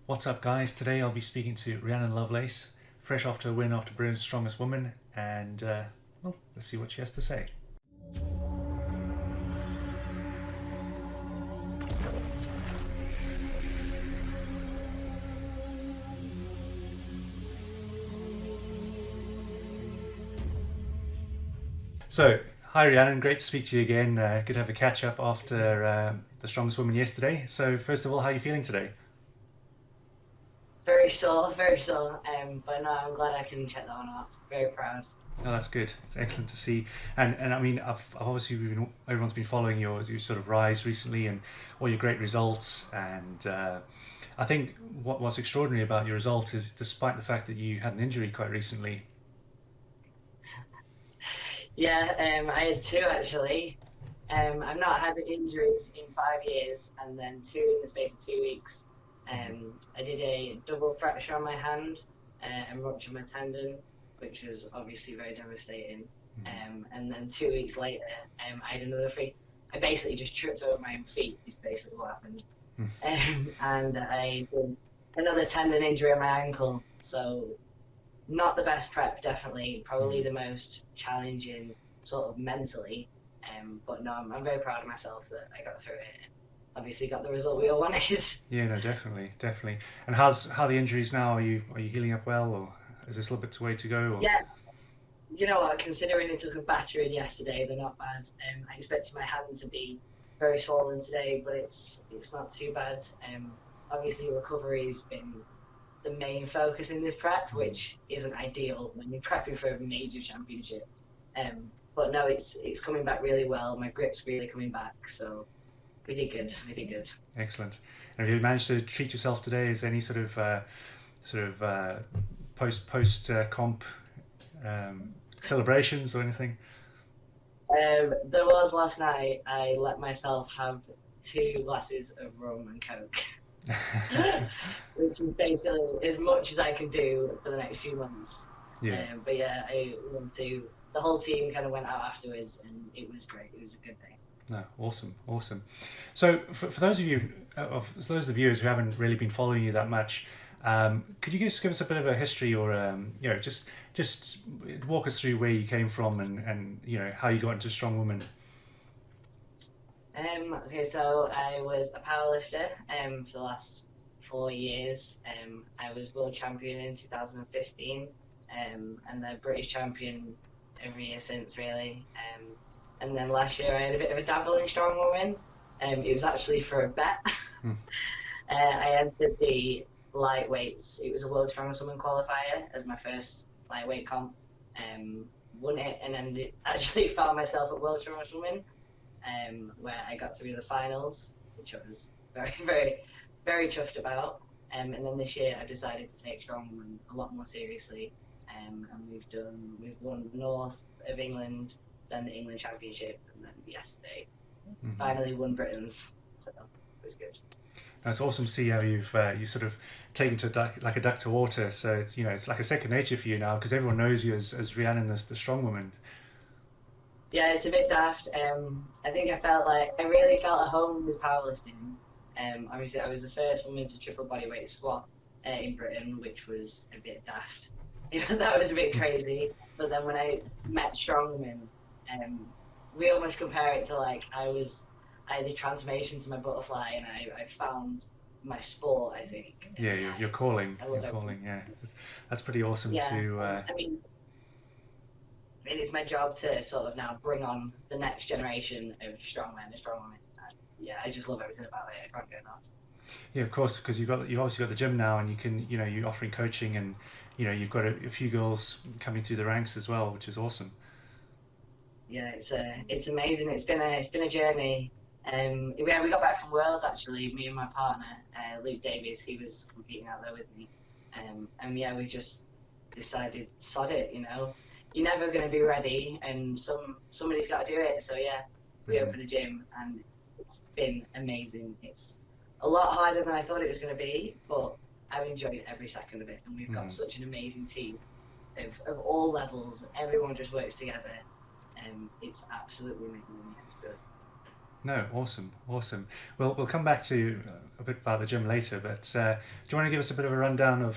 What's up, guys? Today I'll be speaking to Rhianon Lovelace, fresh off to a win after Britain's Strongest Woman, and well, let's see what she has to say. So, hi Rhiannon, great to speak to you again. Good to have a catch up after the Strongest Woman yesterday. So, first of all, how are you feeling today? Very sore, very sore. But no, I'm glad I can check that one off. Very proud. Oh, that's good. It's excellent to see. And I mean, I've obviously everyone's been following your sort of rise recently and all your great results. And I think what's extraordinary about your result is, despite the fact that you had an injury quite recently. Yeah, I had two actually. I've not had injuries in 5 years, and then two in the space of 2 weeks. I did a double fracture on my hand and ruptured my tendon, which was obviously very devastating. And then 2 weeks later, I had another free. I basically just tripped over my own feet. Is basically what happened. And I did another tendon injury on my ankle. So not the best prep, definitely. Probably the most challenging, sort of mentally. But no, I'm very proud of myself that I got through it. Obviously, got the result we all wanted. Yeah, no, definitely, definitely. And how the injuries now? Are you healing up well, or is this a little bit way to go? Or Yeah, you know what? Considering it took a battering yesterday, they're not bad. I expected my hand to be very swollen today, but it's not too bad. Obviously, recovery has been the main focus in this prep, which isn't ideal when you're prepping for a major championship. But no, it's coming back really well. My grip's really coming back, so we did good. We did good. excellent. And have you managed to treat yourself today? Is there any sort of post comp celebrations or anything? There was last night. I let myself have two glasses of rum and coke, which is basically as much as I can do for the next few months. Yeah. But yeah, I went to the whole team kind of went out afterwards, and it was great. It was a good day. No, awesome, awesome. So, for those of you, of those of the viewers who haven't really been following you that much, could you just give us a bit of a history, or just walk us through where you came from and how you got into Strong Woman? Okay, so I was a powerlifter for the last 4 years. I was world champion in 2015, and the British champion every year since, really. And then last year I had a bit of a dabble in strongwoman. It was actually for a bet. Hmm. I entered the lightweights. It was a world strongest woman qualifier as my first lightweight comp. Won it and then actually found myself at world strongest woman, where I got through the finals, which I was very, very, very chuffed about. And then this year I decided to take strongwoman a lot more seriously. And we've won North of England, then the England Championship, and then yesterday Hmm. finally won Britain's. So it was good. And it's awesome to see how you sort of taken to like a duck to water. So it's like a second nature for you now because everyone knows you as Rhiannon, the strong woman. Yeah, it's a bit daft. I think I really felt at home with powerlifting. Obviously, I was the first woman to triple bodyweight squat in Britain, which was a bit daft. That was a bit crazy. But then when I met strongmen, um, we almost compare it to like I had the transformation to my butterfly, and I found my sport. I think, Yeah, and you're calling, I you're love everything. calling. Yeah, that's pretty awesome Yeah, to. and I mean, it's my job to sort of now bring on the next generation of strongmen and strongwomen. And yeah, I just love everything about it. I can't get enough. Yeah, of course, because you've obviously got the gym now, and you can you're offering coaching, and you've got a few girls coming through the ranks as well, which is awesome. Yeah, it's amazing. It's been a journey. We got back from Worlds actually. Me and my partner, Luke Davies, he was competing out there with me. And yeah, we just decided, sod it. You're never going to be ready, and somebody's got to do it. So yeah, we Hmm. opened a gym, and it's been amazing. It's a lot harder than I thought it was going to be, but I've enjoyed every second of it. And we've got Hmm. such an amazing team of all levels. Everyone just works together. It's absolutely amazing. Yeah, it's good. No, awesome, awesome. We'll come back to a bit about the gym later, but do you want to give us a bit of a rundown of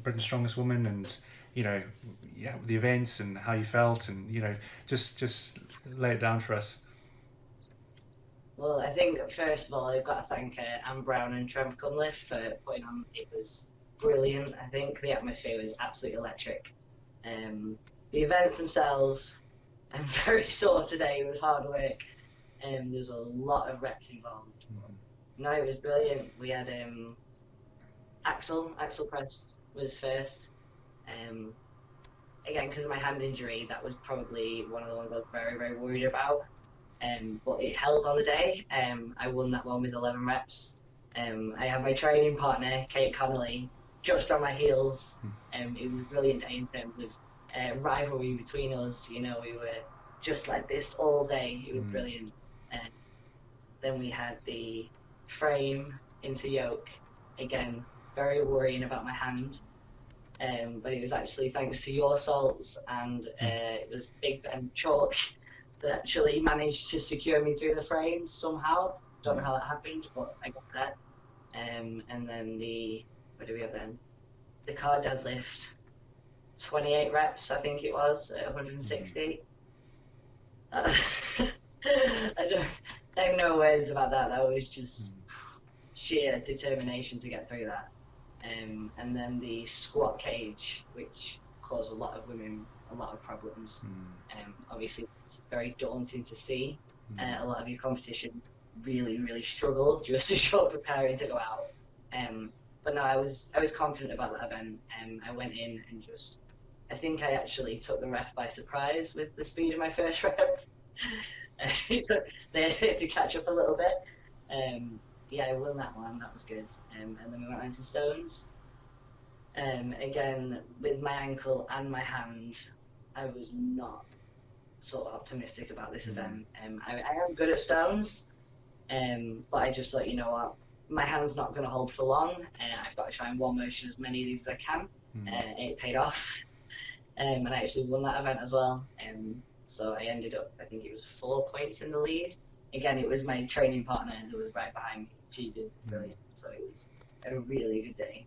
Britain's Strongest Woman and you know, yeah, the events and how you felt, and just lay it down for us. Well, I think first of all, I've got to thank Anne Brown and Trevor Cunliffe for putting on. It was brilliant. I think the atmosphere was absolutely electric. The events themselves, I'm very sore today. It was hard work. There was a lot of reps involved. No, it was brilliant. We had Axel press was first. Um, Again, because of my hand injury, that was probably one of the ones I was very, very worried about. But it held on the day. I won that one with 11 reps. I had my training partner, Kate Connolly, just on my heels. It was a brilliant day in terms of rivalry between us. You know, we were just like this all day. It was brilliant. Then we had the frame into yoke. Again, very worrying about my hand. But it was actually thanks to your salts and it was Big Ben Chalk that actually managed to secure me through the frame somehow. Don't know how that happened, but I got that. And then what do we have then? The car deadlift, 28 reps, I think it was, at 160. I have no words about that. That was just sheer determination to get through that. And then the squat cage, which caused a lot of women a lot of problems. Obviously, it's very daunting to see. A lot of your competition really, really struggle just as you're preparing to go out. But no, I was confident about that event. I went in and I think I actually took the ref by surprise with the speed of my first rep. They had to catch up a little bit. Yeah, I won that one. That was good. And then we went on to stones. Again, with my ankle and my hand, I was not sort of optimistic about this event. I am good at stones, but I just thought, you know what, my hand's not going to hold for long. I've got to try and one motion as many of these as I can. It paid off. And I actually won that event as well. So I ended up, I think it was 4 points in the lead. Again, it was my training partner who was right behind me. She did brilliant. So it was a really good day.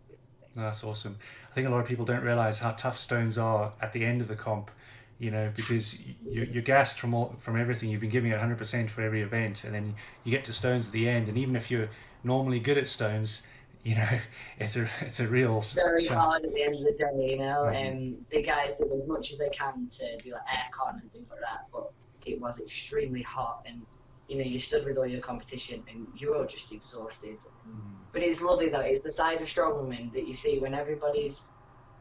No, that's awesome. I think a lot of people don't realize how tough stones are at the end of the comp, because you're gassed from everything. You've been giving it 100% for every event, and then you get to stones at the end. And even if you're normally good at stones, it's a real very hard at the end of the day. The guys did as much as they can to do like aircon and things like that, but it was extremely hot, and you stood with all your competition and you're all just exhausted. But it's lovely though. It's the side of strong women that you see when everybody's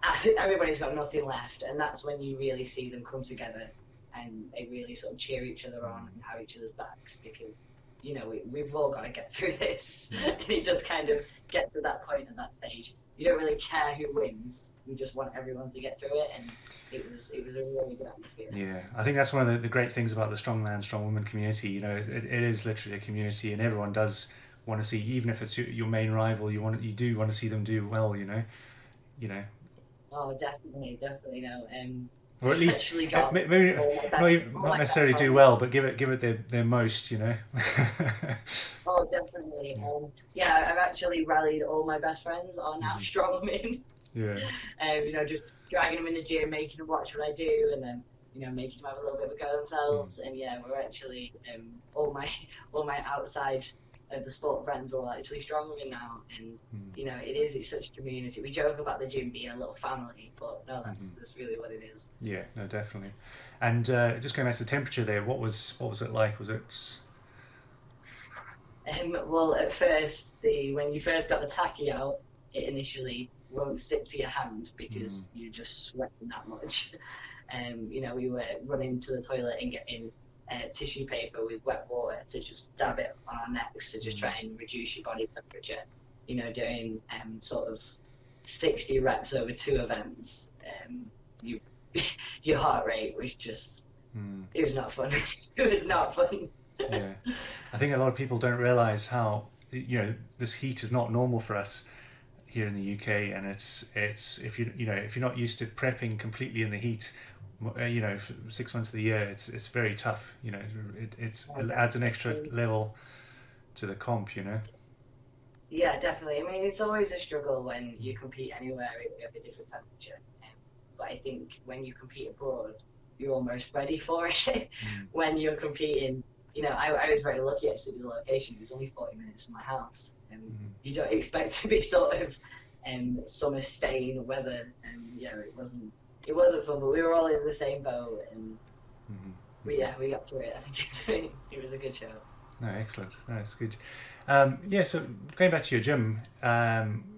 got nothing left, and that's when you really see them come together and they really sort of cheer each other on and have each other's backs, because we've all got to get through this. And it does kind of get to that point at that stage. You don't really care who wins. You just want everyone to get through it, and it was a really good atmosphere. Yeah, I think that's one of the great things about the strong man, strong woman community. It is literally a community, and everyone does want to see, even if it's your main rival, you do want to see them do well. Oh, definitely no. Or at least maybe not necessarily do well, but give it their most. Oh, definitely. Yeah, I've actually rallied all my best friends are now strong women. Yeah. Just dragging them in the gym, making them watch what I do, and then making them have a little bit of a go themselves. And yeah, we're actually all my outside of the sport friends are all actually strong women now, and it's such a community. We joke about the gym being a little family, but no, that's really what it is. Yeah, no, definitely. And just going back to the temperature there, what was it like? Was it? Well, at first, when you first got the tacky out, it initially won't stick to your hand because you're just sweating that much. We were running to the toilet and getting tissue paper with wet water to just dab it on our necks to just try and reduce your body temperature. Doing sort of 60 reps over 2 events, your heart rate was just, it was not fun. It was not fun. Yeah, I think a lot of people don't realize how this heat is not normal for us here in the UK, and it's if you're not used to prepping completely in the heat, you know, for 6 months of the year, it's very tough. You know, it adds an extra Um, level to the comp. You know. Yeah, definitely. I mean, it's always a struggle when you compete anywhere with a different temperature. But I think when you compete abroad, you're almost ready for it. Mm. When you're competing, I was very lucky actually with the location. It was only 40 minutes from my house. Mm. You don't expect to be sort of summer Spain weather. It wasn't fun, but we were all in the same boat, and Mm. we got through it. I think it was a good show. No, excellent. No, that's good. Yeah, so going back to your gym,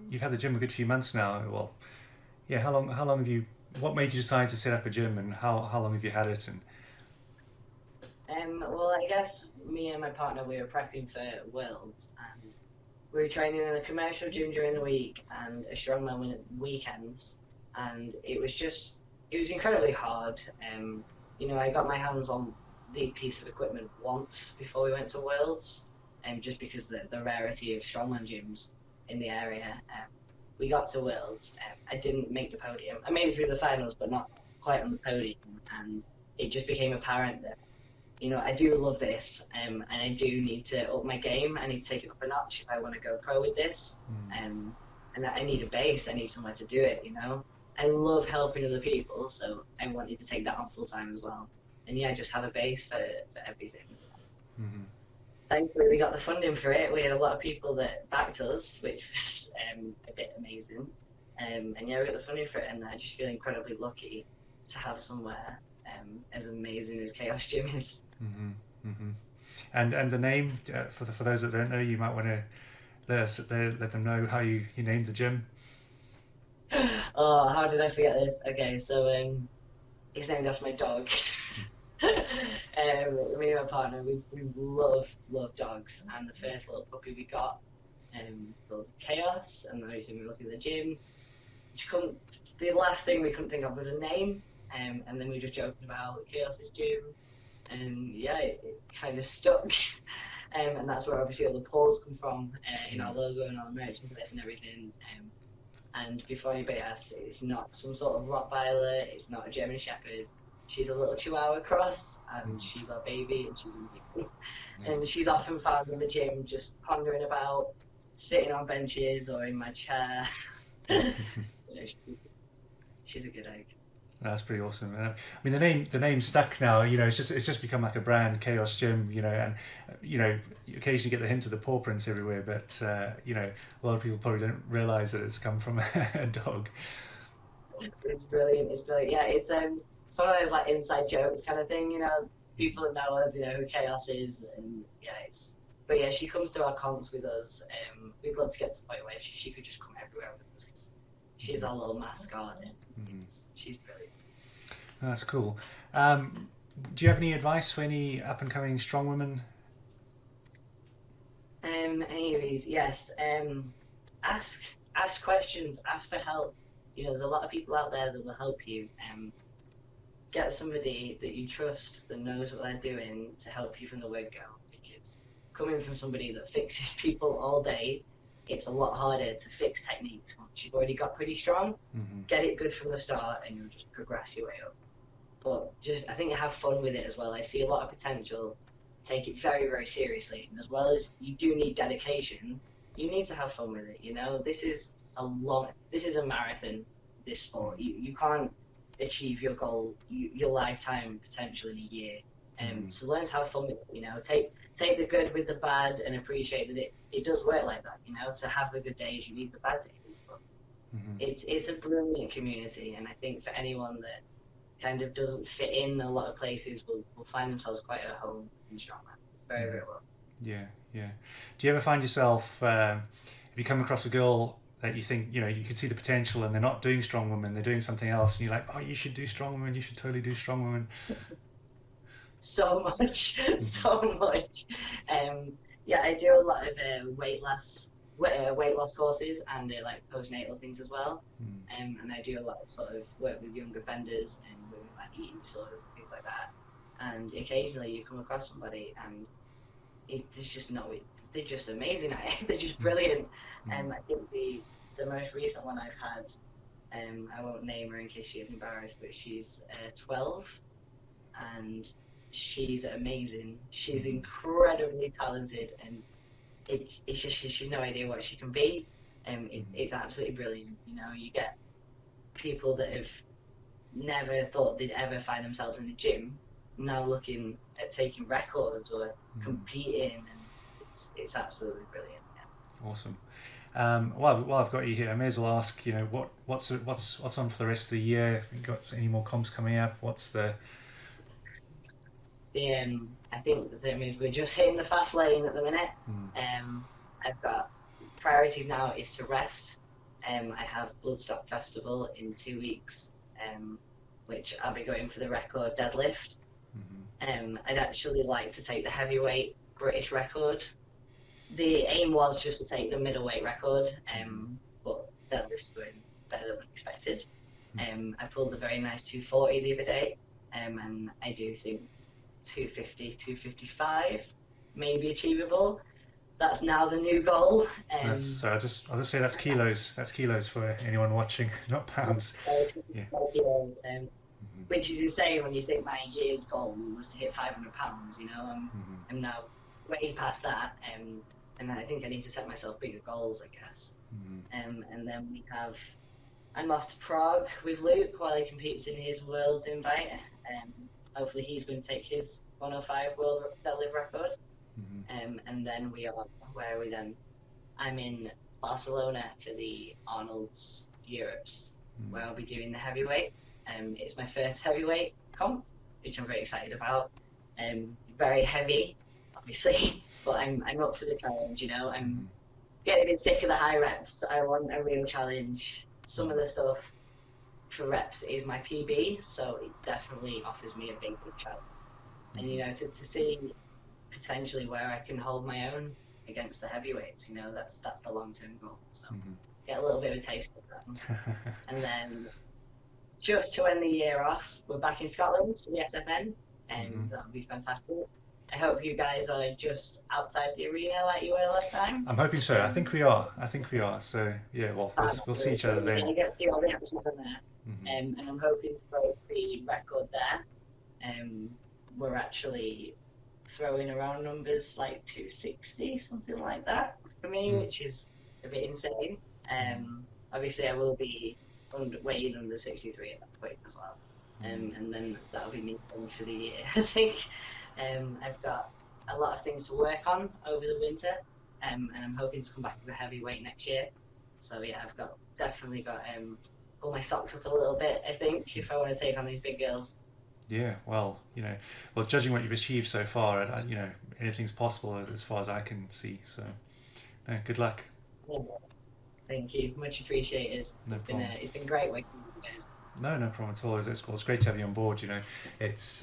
you've had the gym a good few months now. Well, yeah, how long have you, what made you decide to set up a gym, and how long have you had it? And Well, I guess me and my partner, we were prepping for Worlds, and we were training in a commercial gym during the week and a strongman on weekends, and it was incredibly hard. I got my hands on the piece of equipment once before we went to Worlds, just because the rarity of strongman gyms in the area. We got to Worlds. I didn't make the podium. I made it through the finals, but not quite on the podium, and it just became apparent that I do love this, and I do need to up my game. I need to take it up a notch if I want to go pro with this. mm, And I need a base. I need somewhere to do it. I love helping other people, so I wanted to take that on full time as well. And yeah, just have a base for everything. mm, Thankfully, we got the funding for it. We had a lot of people that backed us, which was a bit amazing. And yeah, we got the funding for it, and I just feel incredibly lucky to have somewhere as amazing as Chaos Gym is. mm, mm. And the name, for those that don't know, you might want to let them know how you named the gym. Oh, how did I forget this? Okay, so it's named after my dog. Me and my partner, we love dogs, and the first little puppy we got was Chaos, and obviously we were looking at the gym. The last thing we couldn't think of was a name, and then we were just joking about Chaos's gym, and yeah, it kind of stuck. And that's where obviously all the paws come from in our logo and our merchandise and everything. And before anybody asks, it's not some sort of Rottweiler, it's not a German Shepherd. She's a little Chihuahua cross, and Mm. she's our baby, and she's amazing. Yeah. And she's often found in the gym just pondering about, sitting on benches or in my chair. You know, she's a good egg. That's pretty awesome. I mean, the name stuck now. You know, it's just become like a brand, Chaos Gym. You know, and you occasionally get the hint of the paw prints everywhere, but a lot of people probably don't realize that it's come from a dog. It's brilliant. It's brilliant. Yeah, it's one of those like inside jokes kind of thing. People that know us, who Chaos is, and yeah, it's. But yeah, she comes to our comps with us. We'd love to get to the point where she could just come everywhere with us, 'cause she's our little mascot, and she's brilliant. That's cool. Do you have any advice for any up and coming strong women? Anyways, yes. Ask questions. Ask for help. There's a lot of people out there that will help you. Get somebody that you trust that knows what they're doing to help you from the word go. Because coming from somebody that fixes people all day, it's a lot harder to fix techniques once you've already got pretty strong. Mm-hmm. Get it good from the start, and you'll just progress your way up. But just, I think, have fun with it as well. I see a lot of potential. Take it very, very seriously, and as well as you do need dedication, you need to have fun with it. This is a marathon. This sport, you can't achieve your goal, your lifetime potential in a year. So learn to have fun with it. Take the good with the bad, and appreciate that it does work like that. To have the good days, you need the bad days. But Mm-hmm. it's a brilliant community, and I think for anyone that kind of doesn't fit in a lot of places will find themselves quite at home in strongman. Very, very well. Yeah, yeah. Do you ever find yourself, if you come across a girl that you think, you can see the potential and they're not doing strong women, they're doing something else, and you're like, oh, you should do strong women, you should totally do strong women? So much, so much. Yeah, I do a lot of weight loss courses and like postnatal things as well. And I do a lot of sort of work with young offenders and women with like eating disorders and things like that. And occasionally you come across somebody and they're just amazing at it. They're just brilliant. I think the most recent one I've had, I won't name her in case she is embarrassed, but she's 12, and she's amazing. She's incredibly talented, and it's just she's no idea what she can be. It's absolutely brilliant. You know, you get people that have never thought they'd ever find themselves in the gym now looking at taking records or competing, and it's absolutely brilliant. Yeah. Awesome. While I've got you here, I may as well ask, you know, what's on for the rest of the year? Have you got any more comps coming up? What's the I think that, I mean, we're just hitting the fast lane at the minute. I've got priorities now is to rest. I have Bloodstock Festival in 2 weeks, which I'll be going for the record deadlift. I'd actually like to take the heavyweight British record. The aim was just to take the middleweight record, but deadlift's going better than expected. I pulled a very nice 240 the other day, and I do think 250, 255 may be achievable. That's now the new goal. So I'll just say that's kilos. That's kilos for anyone watching, not pounds. Yeah. Kilos, which is insane when you think my year's goal was to hit 500 pounds. You know, I'm now way past that, and I think I need to set myself bigger goals, I guess. And then I'm off to Prague with Luke while he competes in his world's invite. Hopefully he's going to take his 105 world deadlift record. And then I'm in Barcelona for the Arnold's Europes, where I'll be doing the heavyweights. It's my first heavyweight comp, which I'm very excited about. Very heavy, obviously, but I'm up for the challenge. You know, I'm getting a bit sick of the high reps. I want a real challenge. Some of the stuff for reps is my PB, so it definitely offers me a big challenge. And you know, to see potentially where I can hold my own against the heavyweights, you know, that's the long-term goal. So get a little bit of a taste of that. And then just to end the year off, we're back in Scotland for the SFN, and that'll be fantastic. I hope you guys are just outside the arena like you were last time. I'm hoping so. I think we are. So yeah, well, we'll see each other then. You get to see all the action from there. And I'm hoping to break the record there. We're actually throwing around numbers like 260, something like that for me, which is a bit insane. Obviously I will be weighing under 63 at that point as well. And then that'll be me done for the year, I think. I've got a lot of things to work on over the winter, and I'm hoping to come back as a heavyweight next year. So yeah, I've definitely got pull my socks up a little bit, I think, if I want to take on these big girls. Yeah, well, you know, judging what you've achieved so far, you know, anything's possible as far as I can see. So, good luck. Yeah. Thank you, much appreciated. It's been great working with you guys. No problem at all. It's great to have you on board. You know, it's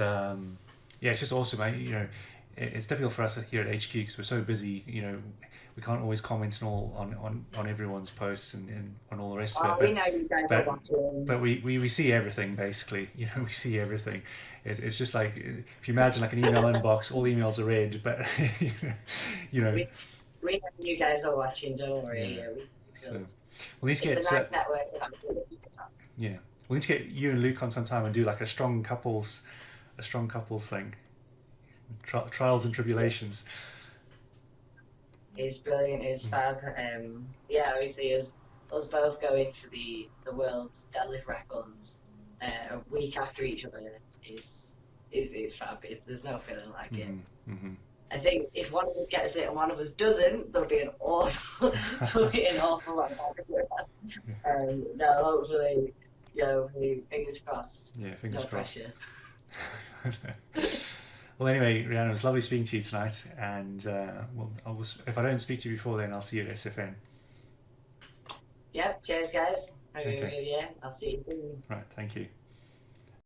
it's just awesome. You know, it's difficult for us here at HQ because we're so busy. You know, we can't always comment on everyone's posts and on all the rest of it. We know you guys are watching. But we see everything basically. You know, we see everything. It's just like if you imagine like an email inbox, all emails are read, but you know. We know you guys are watching. Don't worry. Yeah. So, it's a nice network. Yeah, we need to get you and Luke on sometime and do like a strong couples thing. Trials and tribulations. It's brilliant. It's fab. Yeah, obviously us both going for the world deadlift records a week after each other is fab. There's no feeling like it. I think if one of us gets it and one of us doesn't, there'll be an awful lot of no, hopefully, fingers crossed. Yeah, fingers crossed. No pressure. Well, anyway, Rhianon, it was lovely speaking to you tonight, and if I don't speak to you before then, I'll see you at SFN. Yeah, cheers, guys. Okay. I'll see you soon. Right, thank you.